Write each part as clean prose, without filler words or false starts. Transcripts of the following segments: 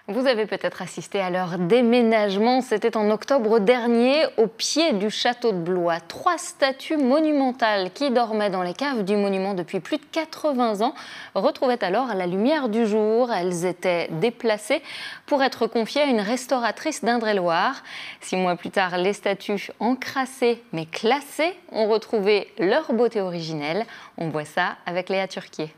Vous avez peut-être assisté à leur déménagement, c'était en octobre dernier, au pied du château de Blois. 3 statues monumentales qui dormaient dans les caves du monument depuis plus de 80 ans retrouvaient alors la lumière du jour. Elles étaient déplacées pour être confiées à une restauratrice d'Indre-et-Loire. 6 mois plus tard, les statues encrassées mais classées ont retrouvé leur beauté originelle. On voit ça avec Léa Turquier.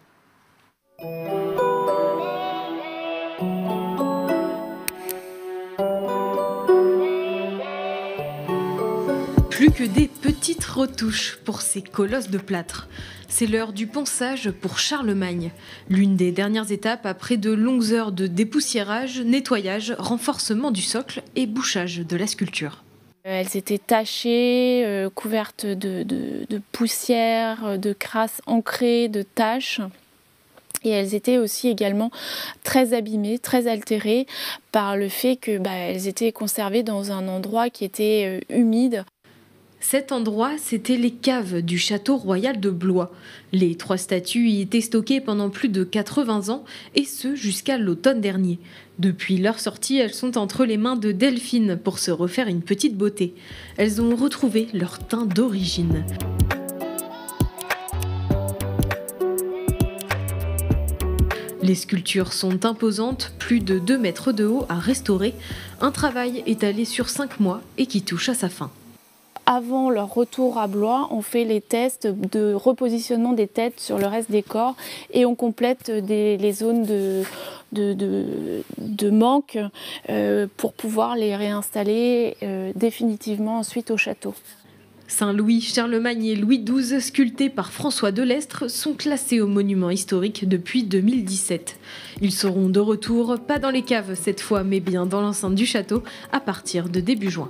Plus que des petites retouches pour ces colosses de plâtre. C'est l'heure du ponçage pour Charlemagne. L'une des dernières étapes après de longues heures de dépoussiérage, nettoyage, renforcement du socle et bouchage de la sculpture. Elles étaient tachées, couvertes de poussière, de crasse ancrée, de taches. Et elles étaient aussi également très abîmées, très altérées par le fait qu'elles étaient conservées dans un endroit qui était humide. Cet endroit, c'était les caves du château royal de Blois. Les 3 statues y étaient stockées pendant plus de 80 ans, et ce jusqu'à l'automne dernier. Depuis leur sortie, elles sont entre les mains de Delphine pour se refaire une petite beauté. Elles ont retrouvé leur teint d'origine. Les sculptures sont imposantes, plus de 2 mètres de haut à restaurer. Un travail étalé sur 5 mois et qui touche à sa fin. Avant leur retour à Blois, on fait les tests de repositionnement des têtes sur le reste des corps et on complète les zones de manque pour pouvoir les réinstaller définitivement ensuite au château. Saint-Louis, Charlemagne et Louis XII, sculptés par François Delestre, sont classés au monument historique depuis 2017. Ils seront de retour, pas dans les caves cette fois, mais bien dans l'enceinte du château, à partir de début juin.